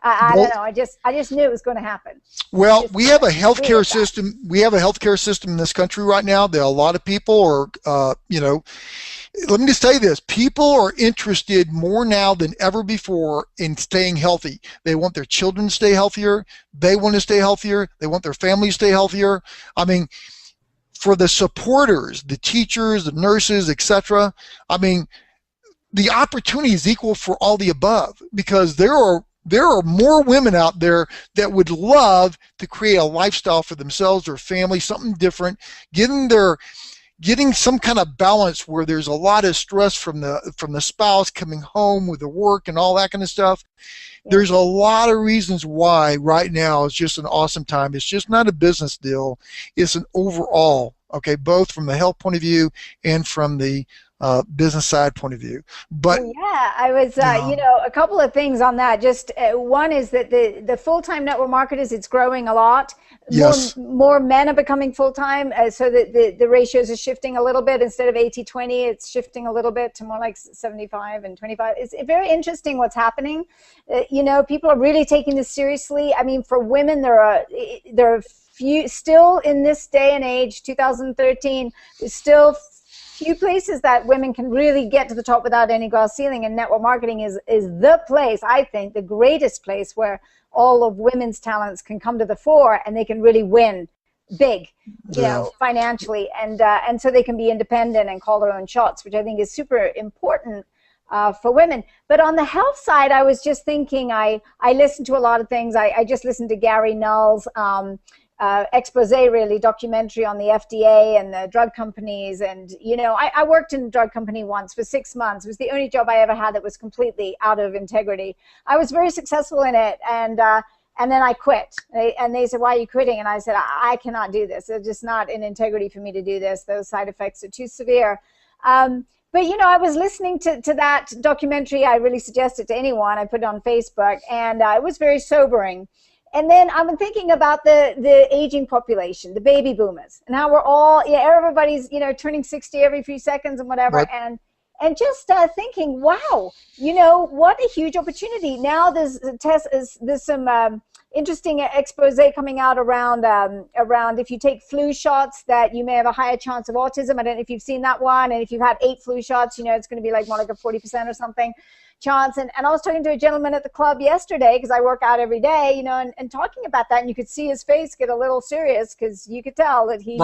I don't know. I just knew it was going to happen. Well, we have a healthcare system. We have a healthcare system in this country right now. There are a lot of people let me just tell you this. People are interested more now than ever before in staying healthy. They want their children to stay healthier. They want to stay healthier. They want their families to stay healthier. I mean, for the supporters, the teachers, the nurses, etc., I mean, the opportunity is equal for all the above, because there are more women out there that would love to create a lifestyle for themselves or family, something different, getting some kind of balance where there's a lot of stress from the spouse coming home with the work and all that kind of stuff. There's a lot of reasons why right now it's just an awesome time. It's just not a business deal. It's an overall, okay, both from the health point of view and from the business side point of view. But I was a couple of things on that. Just one is that the full-time network marketers, it's growing a lot. Yes. more men are becoming full-time, so that the ratios are shifting a little bit. Instead of 80-20, it's shifting a little bit to more like 75 and 25. It's very interesting what's happening. People are really taking this seriously. I mean, for women, there are few still in this day and age, 2013, there's still few places that women can really get to the top without any glass ceiling, and network marketing is the place, I think, the greatest place where all of women's talents can come to the fore and they can really win big, financially, and so they can be independent and call their own shots, which I think is super important for women. But on the health side, I was just thinking, I listened to a lot of things. I just listened to Gary Null's expose, really, documentary on the FDA and the drug companies. And, I worked in a drug company once for 6 months. It was the only job I ever had that was completely out of integrity. I was very successful in it, and then I quit. And they said, "Why are you quitting?" And I said, I cannot do this. It's just not in integrity for me to do this. Those side effects are too severe. But, I was listening to that documentary. I really suggest it to anyone. I put it on Facebook, and it was very sobering. And then I've been thinking about the aging population, the baby boomers, and how we're all, everybody's, turning 60 every few seconds and whatever. Right. And just thinking, wow, what a huge opportunity. Now there's some interesting expose coming out around if you take flu shots that you may have a higher chance of autism. I don't know if you've seen that one. And if you've had 8 flu shots, it's going to be like more like a 40% or something chance. And I was talking to a gentleman at the club yesterday, because I work out every day, and talking about that, and you could see his face get a little serious, because you could tell that he'd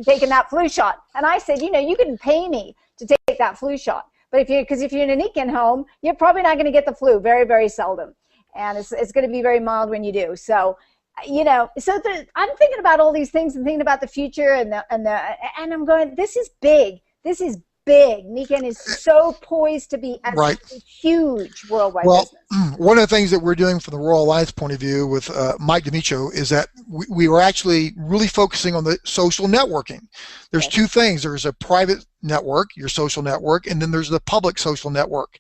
taken that flu shot. And I said, you couldn't pay me to take that flu shot. But because if you're in a Nikken home, you're probably not going to get the flu, very, very seldom. And it's going to be very mild when you do. So, I'm thinking about all these things and thinking about the future, and I'm going, this is big. This is big. Nikken is so poised to be a huge worldwide business. One of the things that we're doing from the Rural Alliance point of view with Mike D'Amico is that we are actually really focusing on the social networking. There's two things. There's a private network, your social network, and then there's the public social network.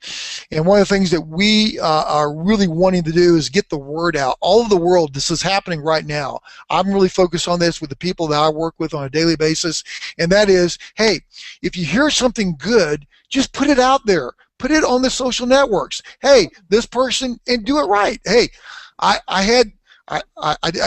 And one of the things that we are really wanting to do is get the word out. All over the world, this is happening right now. I'm really focused on this with the people that I work with on a daily basis, and that is, hey, if you hear something good, just put it out there. Put it on the social networks. Hey, this person, and do it right. Hey, I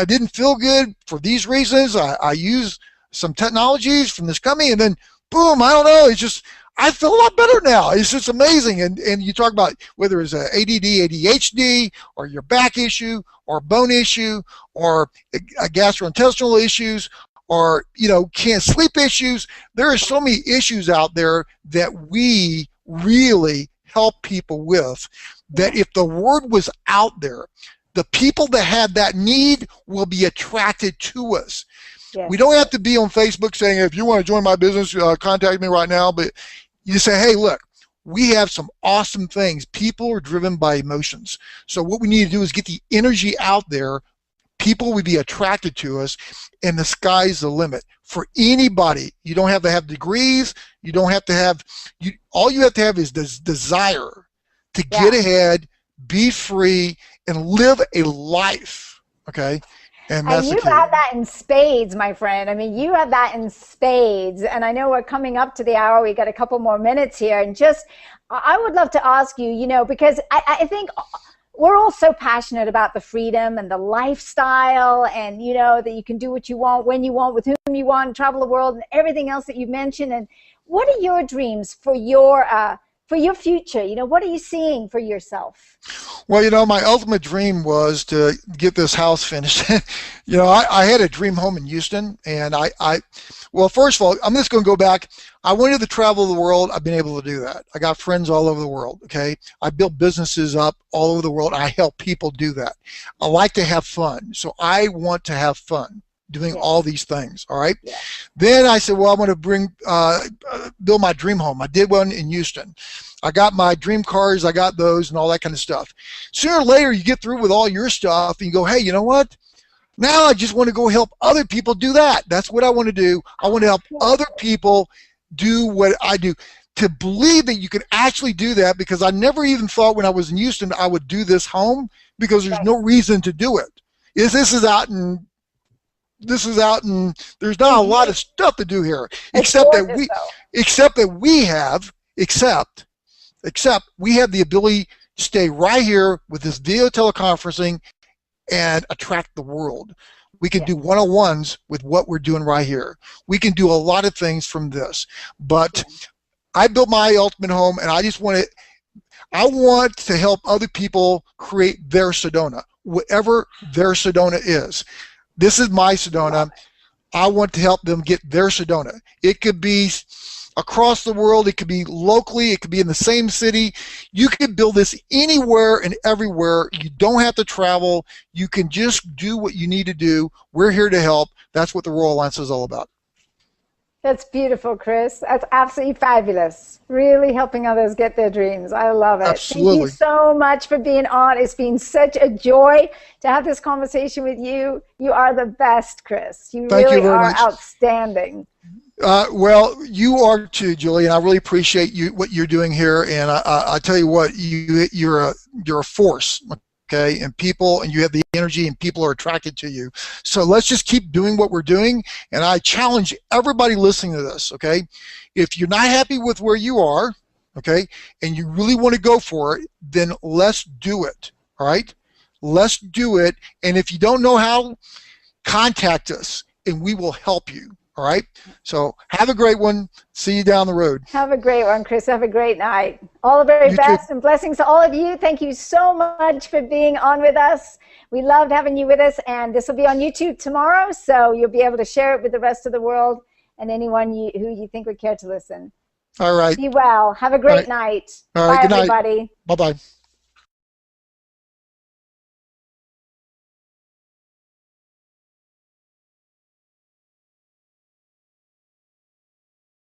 didn't feel good for these reasons. I used some technologies from this company, and then boom, I don't know. It's just, I feel a lot better now. It's just amazing. And you talk about whether it's a ADD, ADHD, or your back issue, or bone issue, or a gastrointestinal issues, or can't sleep issues. There are so many issues out there that we really help people with, that if the word was out there, the people that have that need will be attracted to us. Yes. We don't have to be on Facebook saying, if you want to join my business, contact me right now. But you say, hey, look, we have some awesome things. People are driven by emotions. So what we need to do is get the energy out there. People would be attracted to us, and the sky's the limit for anybody. You don't have to have degrees. You don't have to have, all you have to have is this desire to get ahead, be free, and live a life, okay? And you have that in spades, my friend. I mean, you have that in spades. And I know we're coming up to the hour. We got a couple more minutes here. And just, I would love to ask you, because I think we're all so passionate about the freedom and the lifestyle, and that you can do what you want, when you want, with whom you want, travel the world, and everything else that you mentioned. And what are your dreams for your future? What are you seeing for yourself? Well, my ultimate dream was to get this house finished. I had a dream home in Houston, and well, first of all, I'm just going to go back. I wanted to travel the world. I've been able to do that. I got friends all over the world, okay? I built businesses up all over the world. I help people do that. I like to have fun, so I want to have fun doing all these things, all right? Yeah. Then I said, well, I want to build my dream home. I did one in Houston. I got my dream cars, I got those and all that kind of stuff. Sooner or later, you get through with all your stuff and you go, hey, you know what? Now I just want to go help other people do that. That's what I want to do. I want to help other people do what I do. To believe that you can actually do that, because I never even thought when I was in Houston I would do this home, because there's no reason to do it. This is out in this is out, and there's not a lot of stuff to do here, It's except that gorgeous, though. except we have the ability to stay right here with this video teleconferencing and attract the world. We can do one-on-ones with what we're doing right here. We can do a lot of things from this. But I built my ultimate home, and I want to help other people create their Sedona, whatever their Sedona is. This is my Sedona. I want to help them get their Sedona. It could be across the world, it could be locally, it could be in the same city. You can build this anywhere and everywhere. You don't have to travel. You can just do what you need to do. We're here to help. That's what the Rural Alliance is all about. That's beautiful, Chris. That's absolutely fabulous. Really helping others get their dreams. I love it. Absolutely. Thank you so much for being on. It's been such a joy to have this conversation with you. You are the best, Chris. You really are outstanding. Well, you are too, Julie, and I really appreciate what you're doing here. And I tell you what, you're a force, okay? And you have the energy, and people are attracted to you. So let's just keep doing what we're doing. And I challenge everybody listening to this, okay? If you're not happy with where you are, okay, and you really want to go for it, then let's do it. All right? Let's do it. And if you don't know how, contact us, and we will help you. All right. So have a great one. See you down the road. Have a great one, Chris. Have a great night. All the very best and blessings to all of you. Thank you so much for being on with us. We loved having you with us, and this will be on YouTube tomorrow, so you'll be able to share it with the rest of the world and anyone who you think would care to listen. All right. Be well. Have a great night. All right. Bye, Good night. everybody. Bye-bye.